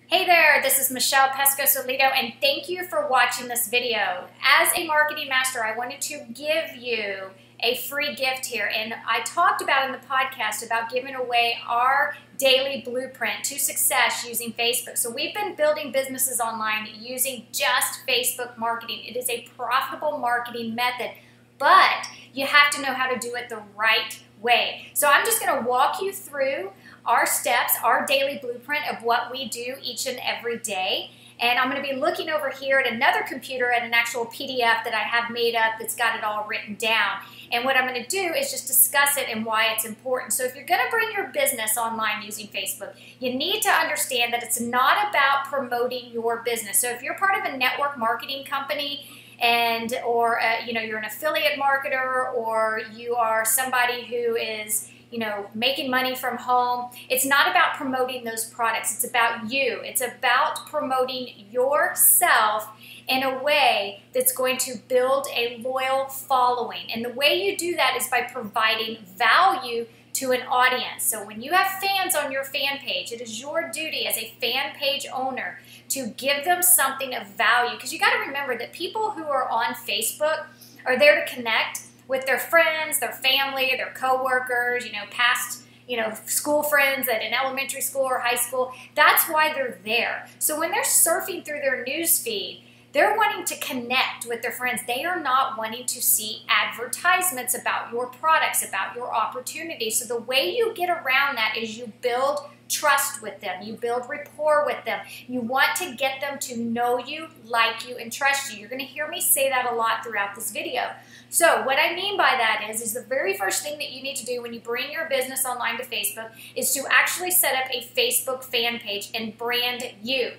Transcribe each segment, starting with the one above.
Hey there, this is Michelle Pescosolido, and thank you for watching this video. As a marketing master, I wanted to give you a free gift here, and I talked about in the podcast about giving away our daily blueprint to success using Facebook. So we've been building businesses online using just Facebook marketing. It is a profitable marketing method, but you have to know how to do it the right way. So I'm just going to walk you through our steps, our daily blueprint of what we do each and every day. And I'm going to be looking over here at another computer at an actual PDF that I have made up that's got it all written down. And what I'm going to do is just discuss it and why it's important. So if you're going to bring your business online using Facebook, you need to understand that it's not about promoting your business. So if you're part of a network marketing company, or you're an affiliate marketer, or you are somebody who is making money from home, it's not about promoting those products. It's about you. It's about promoting yourself in a way that's going to build a loyal following. And the way you do that is by providing value to an audience. So when you have fans on your fan page, it is your duty as a fan page owner to give them something of value. Because you got to remember that people who are on Facebook are there to connect with their friends, their family, their coworkers, past school friends at an elementary school or high school. That's why they're there. So when they're surfing through their news feed, they're wanting to connect with their friends. They are not wanting to see advertisements about your products, about your opportunities. So the way you get around that is you build trust with them. You build rapport with them. You want to get them to know you, like you, and trust you. You're going to hear me say that a lot throughout this video. So what I mean by that is the very first thing that you need to do when you bring your business online to Facebook is to actually set up a Facebook fan page and brand you.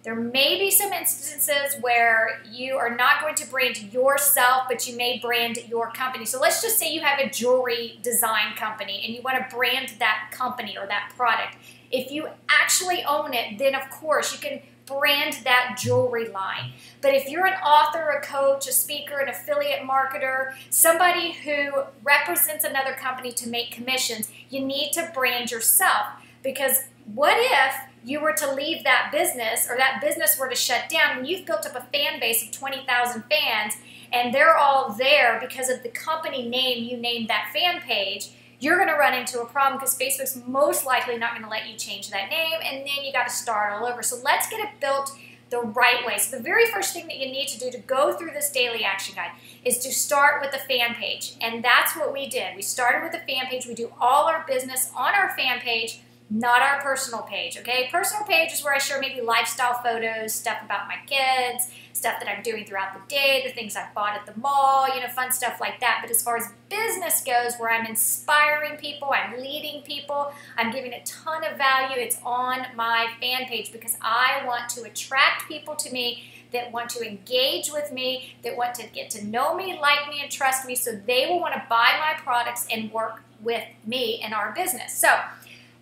There may be some instances where you are not going to brand yourself, but you may brand your company. So let's just say you have a jewelry design company and you want to brand that company or that product. If you actually own it, then of course you can brand that jewelry line. But if you're an author, a coach, a speaker, an affiliate marketer, somebody who represents another company to make commissions, you need to brand yourself. Because what if you were to leave that business, or that business were to shut down, and you've built up a fan base of 20,000 fans, and they're all there because of the company name you named that fan page, you're going to run into a problem because Facebook's most likely not going to let you change that name, and then you got to start all over. So let's get it built the right way. So the very first thing that you need to do to go through this daily action guide is to start with a fan page. And that's what we did. We started with a fan page. We do all our business on our fan page, not our personal page, okay? Personal page is where I share maybe lifestyle photos, stuff about my kids, stuff that I'm doing throughout the day, the things I bought at the mall, fun stuff like that. But as far as business goes, where I'm inspiring people, I'm leading people, I'm giving a ton of value, it's on my fan page because I want to attract people to me that want to engage with me, that want to get to know me, like me, and trust me, so they will want to buy my products and work with me in our business. So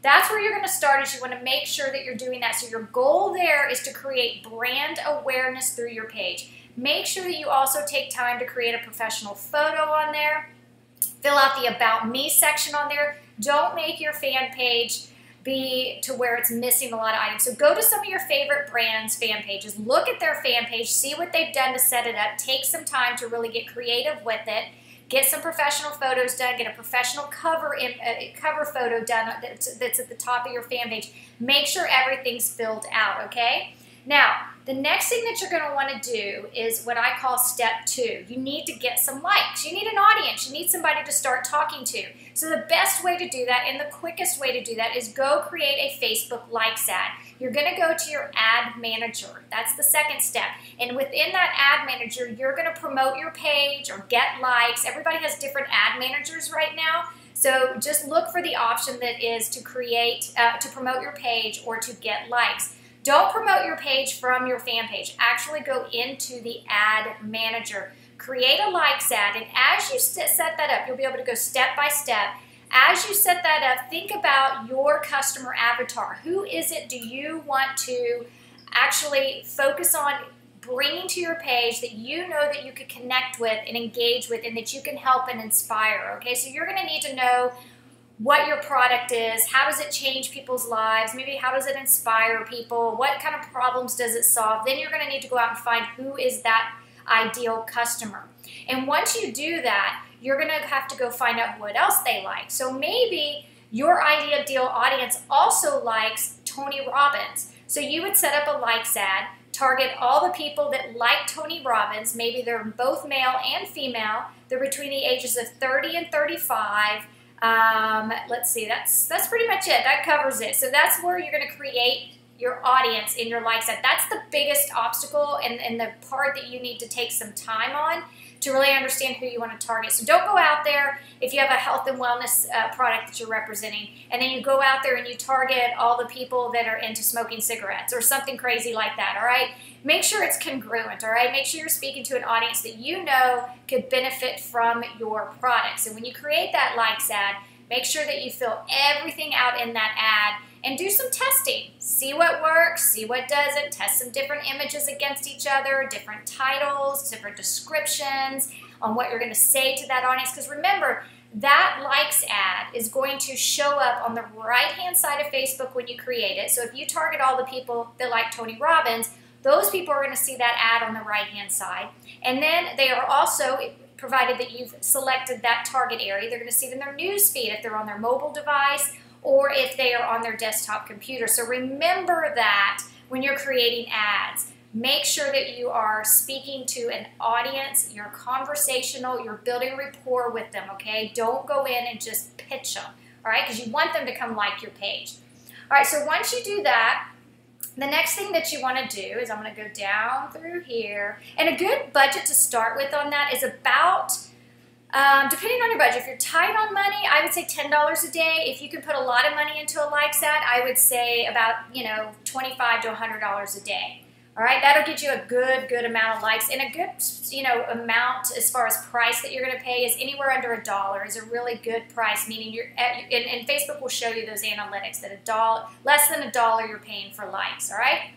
that's where you're going to start, is you want to make sure that you're doing that. So your goal there is to create brand awareness through your page. Make sure that you also take time to create a professional photo on there. Fill out the About Me section on there. Don't make your fan page be to where it's missing a lot of items. So go to some of your favorite brands' fan pages. Look at their fan page. See what they've done to set it up. Take some time to really get creative with it. Get some professional photos done. Get a professional cover photo done that's at the top of your fan page. Make sure everything's filled out, okay? Now, the next thing that you're going to want to do is what I call step 2. You need to get some likes. You need an audience. You need somebody to start talking to. So the best way to do that and the quickest way to do that is go create a Facebook likes ad. You're going to go to your ad manager. That's the second step. And within that ad manager, you're going to promote your page or get likes. Everybody has different ad managers right now. So just look for the option that is to promote your page or to get likes. Don't promote your page from your fan page. Actually go into the ad manager. Create a likes ad, and as you set that up, you'll be able to go step by step. As you set that up, think about your customer avatar. Who is it do you want to actually focus on bringing to your page that you know that you could connect with and engage with and that you can help and inspire, okay? So you're going to need to know what your product is, how does it change people's lives, maybe how does it inspire people, what kind of problems does it solve. Then you're going to need to go out and find who is that ideal customer. And once you do that, you're going to have to go find out what else they like. So maybe your ideal audience also likes Tony Robbins. So you would set up a likes ad, target all the people that like Tony Robbins. Maybe they're both male and female. They're between the ages of 30 and 35. Let's see, that's pretty much it. That covers it. So that's where you're going to create your audience in your likes ad. That's the biggest obstacle and the part that you need to take some time on to really understand who you want to target. So don't go out there if you have a health and wellness product that you're representing, and then you go out there and you target all the people that are into smoking cigarettes or something crazy like that, all right? Make sure it's congruent, all right? Make sure you're speaking to an audience that you know could benefit from your products. And when you create that likes ad, make sure that you fill everything out in that ad and do some testing. See what works, see what doesn't, test some different images against each other, different titles, different descriptions on what you're going to say to that audience. Because remember, that likes ad is going to show up on the right-hand side of Facebook when you create it. So if you target all the people that like Tony Robbins, those people are going to see that ad on the right-hand side. And then they are also, provided that you've selected that target area, they're going to see it in their news feed if they're on their mobile device or if they are on their desktop computer. So remember that when you're creating ads. Make sure that you are speaking to an audience, you're conversational, you're building rapport with them, okay? Don't go in and just pitch them, all right? Because you want them to come like your page. All right, so once you do that, the next thing that you want to do is I'm going to go down through here. And a good budget to start with on that is about, depending on your budget, if you're tight on money, I would say $10 a day. If you can put a lot of money into a likes ad, I would say about, $25 to $100 a day. All right, that'll get you a good amount of likes, and a good, amount as far as price that you're going to pay is anywhere under $1 is a really good price. Meaning you're, and Facebook will show you those analytics that less than $1 you're paying for likes. All right.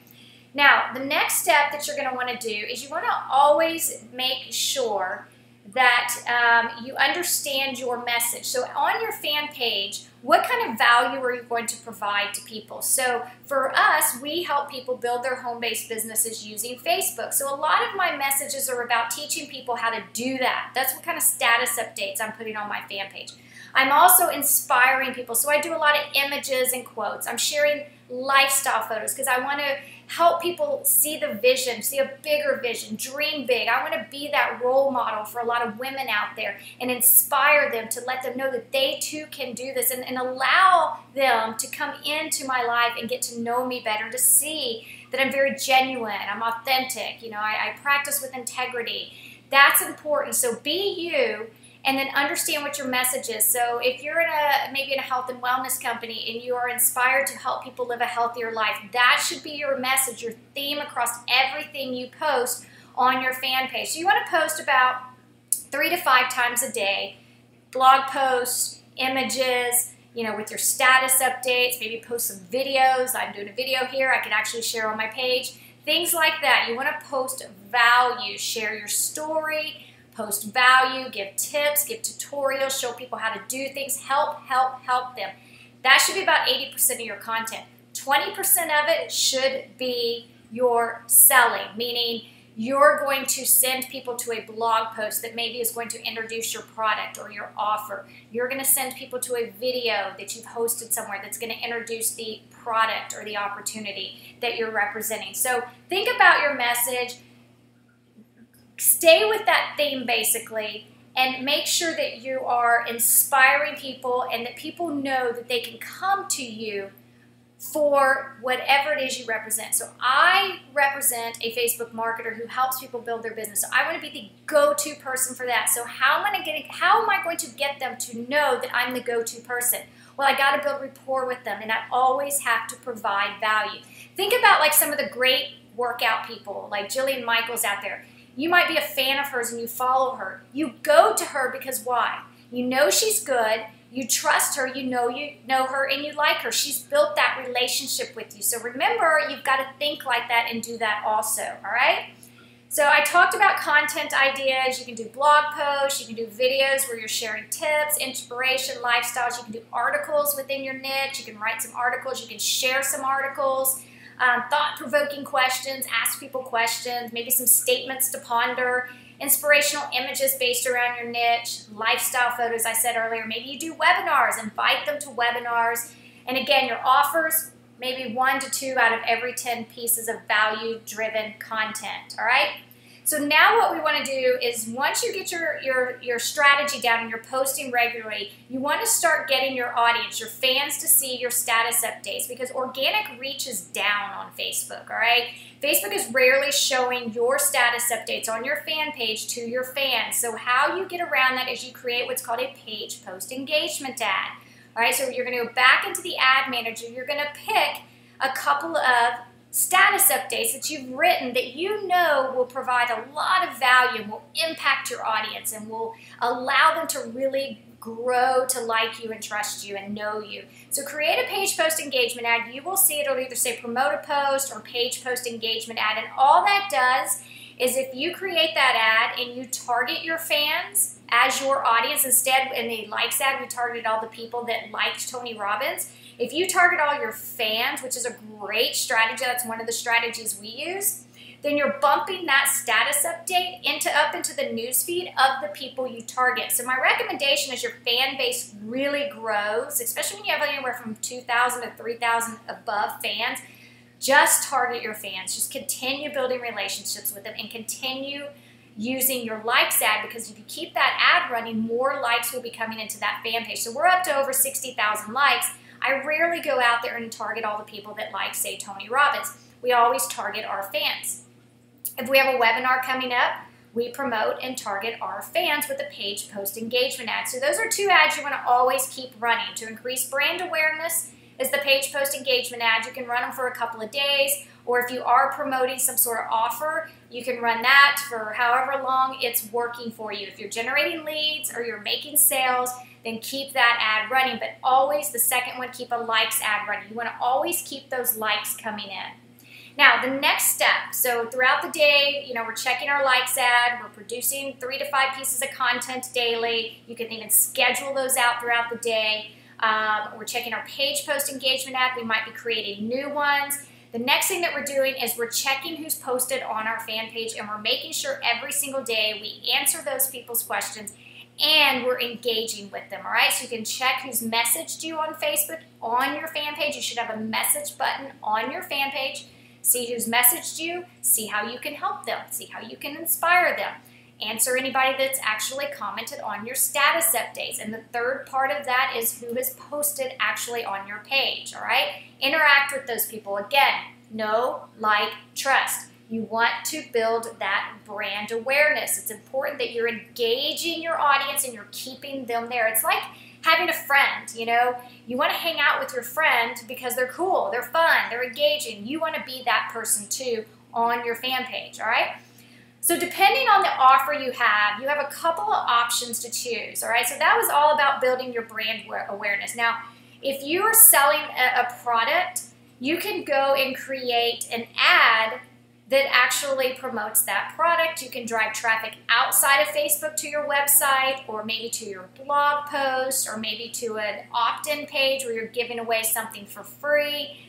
Now the next step that you're going to want to do is you want to always make sure that you understand your message. So on your fan page, what kind of value are you going to provide to people? So for us, we help people build their home-based businesses using Facebook. So a lot of my messages are about teaching people how to do that. That's what kind of status updates I'm putting on my fan page. I'm also inspiring people. So I do a lot of images and quotes. I'm sharing lifestyle photos because I want to help people see the vision, see a bigger vision, dream big. I want to be that role model for a lot of women out there and inspire them to let them know that they too can do this and allow them to come into my life and get to know me better, to see that I'm very genuine, I'm authentic, I practice with integrity. That's important. So be you. And then understand what your message is. So if you're maybe in a health and wellness company and you are inspired to help people live a healthier life, that should be your message, your theme across everything you post on your fan page. So you want to post about 3 to 5 times a day, blog posts, images, with your status updates, maybe post some videos. I'm doing a video here I can actually share on my page. Things like that. You want to post value, share your story, post value, give tips, give tutorials, show people how to do things, help them. That should be about 80% of your content. 20% of it should be your selling, meaning you're going to send people to a blog post that maybe is going to introduce your product or your offer. You're going to send people to a video that you've hosted somewhere that's going to introduce the product or the opportunity that you're representing. So think about your message. Stay with that theme basically and make sure that you are inspiring people and that people know that they can come to you for whatever it is you represent. So I represent a Facebook marketer who helps people build their business. So I want to be the go-to person for that. So how am I going to get them to know that I'm the go-to person? Well, I got to build rapport with them, and I always have to provide value. Think about like some of the great workout people, like Jillian Michaels out there. You might be a fan of hers and you follow her. You go to her because why? You know she's good, you trust her, you know her, and you like her. She's built that relationship with you. So remember, you've got to think like that and do that also, all right? So I talked about content ideas. You can do blog posts, you can do videos where you're sharing tips, inspiration, lifestyles. You can do articles within your niche. You can write some articles. You can share some articles, thought-provoking questions, ask people questions, maybe some statements to ponder, inspirational images based around your niche, lifestyle photos I said earlier. Maybe you do webinars, invite them to webinars. And again, your offers, maybe 1 to 2 out of every 10 pieces of value-driven content, all right? So now what we want to do is once you get your strategy down and you're posting regularly, you want to start getting your audience, your fans to see your status updates because organic reach is down on Facebook, all right? Facebook is rarely showing your status updates on your fan page to your fans. So how you get around that is you create what's called a page post engagement ad. All right, so you're going to go back into the ad manager. You're going to pick a couple of status updates that you've written that you know will provide a lot of value and will impact your audience and will allow them to really grow to like you and trust you and know you. So create a page post engagement ad. You will see it'll either say promote a post or page post engagement ad. And all that does is if you create that ad and you target your fans as your audience, instead in the likes ad, we targeted all the people that liked Tony Robbins. If you target all your fans, which is a great strategy, that's one of the strategies we use, then you're bumping that status update up into the newsfeed of the people you target. So my recommendation is your fan base really grows, especially when you have anywhere from 2,000 to 3,000 above fans, just target your fans. Just continue building relationships with them and continue using your likes ad because if you keep that ad running, more likes will be coming into that fan page. So we're up to over 60,000 likes. I rarely go out there and target all the people that like, say, Tony Robbins. We always target our fans. If we have a webinar coming up, we promote and target our fans with a page post engagement ad. So those are 2 ads you want to always keep running. To increase brand awareness is the page post engagement ad. You can run them for a couple of days, or if you are promoting some sort of offer, you can run that for however long it's working for you. If you're generating leads or you're making sales, then keep that ad running. But always, the second one, keep a likes ad running. You want to always keep those likes coming in. Now, the next step, so throughout the day, we're checking our likes ad, we're producing 3 to 5 pieces of content daily. You can even schedule those out throughout the day. We're checking our page post engagement ad. We might be creating new ones. The next thing that we're doing is we're checking who's posted on our fan page, and we're making sure every single day we answer those people's questions and we're engaging with them, all right? So you can check who's messaged you on Facebook on your fan page. You should have a message button on your fan page. See who's messaged you, see how you can help them, see how you can inspire them. Answer anybody that's actually commented on your status updates. And the third part of that is who has posted actually on your page, all right? Interact with those people. Again, know, like, trust. You want to build that brand awareness. It's important that you're engaging your audience and you're keeping them there. It's like having a friend, You want to hang out with your friend because they're cool, they're fun, they're engaging. You want to be that person too on your fan page, all right? So depending on the offer you have a couple of options to choose, all right? So that was all about building your brand awareness. Now, if you are selling a product, you can go and create an ad that actually promotes that product. You can drive traffic outside of Facebook to your website, or maybe to your blog post, or maybe to an opt-in page where you're giving away something for free.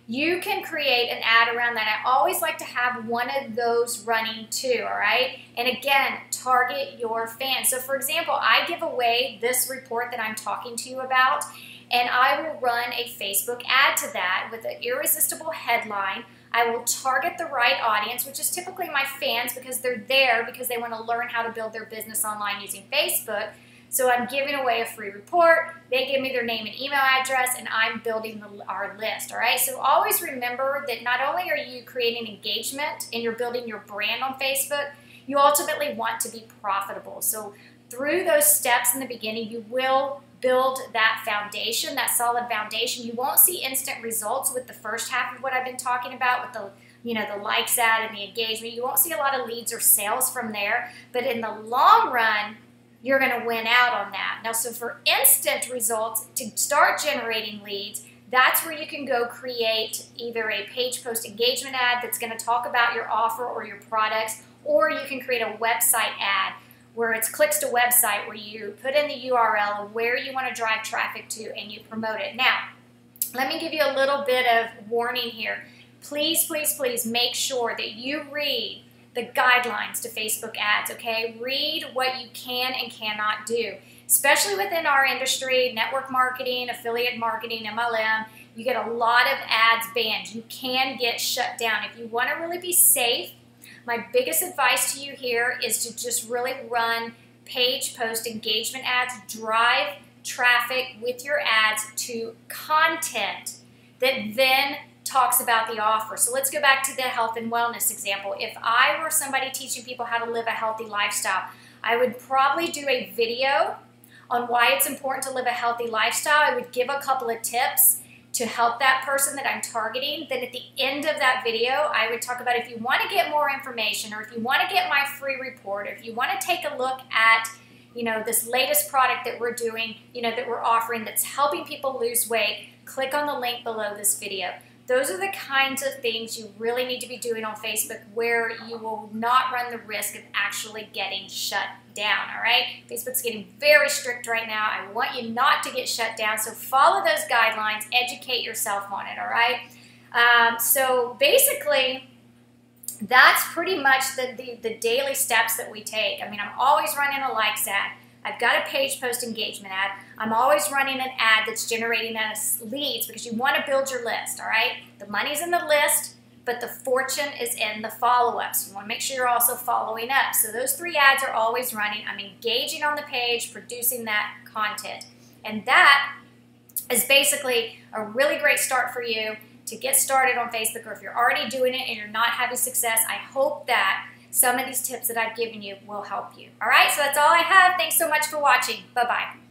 You can create an ad around that. I always like to have one of those running too, all right? And again, target your fans. So for example, I give away this report that I'm talking to you about, and I will run a Facebook ad to that with an irresistible headline. I will target the right audience, which is typically my fans because they're there because they want to learn how to build their business online using Facebook. So I'm giving away a free report. They give me their name and email address, and I'm building our list, all right? So always remember that not only are you creating engagement and you're building your brand on Facebook, you ultimately want to be profitable. So through those steps in the beginning, you will build that foundation, that solid foundation. You won't see instant results with the first half of what I've been talking about with the likes ad and the engagement. You won't see a lot of leads or sales from there, but in the long run, you're going to win out on that. Now, so for instant results, to start generating leads, that's where you can go create either a page post engagement ad that's going to talk about your offer or your products, or you can create a website ad where it's clicks to website, where you put in the URL of where you want to drive traffic to and you promote it. Now, let me give you a little bit of warning here. Please, please, please make sure that you read the guidelines to Facebook ads, okay? Read what you can and cannot do. Especially within our industry, network marketing, affiliate marketing, MLM, you get a lot of ads banned. You can get shut down. If you want to really be safe, my biggest advice to you here is to just really run page post engagement ads, drive traffic with your ads to content that then talks about the offer. So let's go back to the health and wellness example. If I were somebody teaching people how to live a healthy lifestyle, I would probably do a video on why it's important to live a healthy lifestyle. I would give a couple of tips to help that person that I'm targeting. Then at the end of that video, I would talk about if you want to get more information, or if you want to get my free report, or if you want to take a look at this latest product that we're doing, that we're offering that's helping people lose weight, click on the link below this video. Those are the kinds of things you really need to be doing on Facebook, where you will not run the risk of actually getting shut down, all right? Facebook's getting very strict right now. I want you not to get shut down, so follow those guidelines, educate yourself on it, all right? So basically, that's pretty much the daily steps that we take. I mean, I'm always running a likes ad. I've got a page post engagement ad. I'm always running an ad that's generating us leads, because you want to build your list, all right? The money's in the list, but the fortune is in the follow-ups. You want to make sure you're also following up. So those 3 ads are always running. I'm engaging on the page, producing that content. And that is basically a really great start for you to get started on Facebook, or if you're already doing it and you're not having success, I hope that some of these tips that I've given you will help you. All right, so that's all I have. Thanks so much for watching. Bye-bye.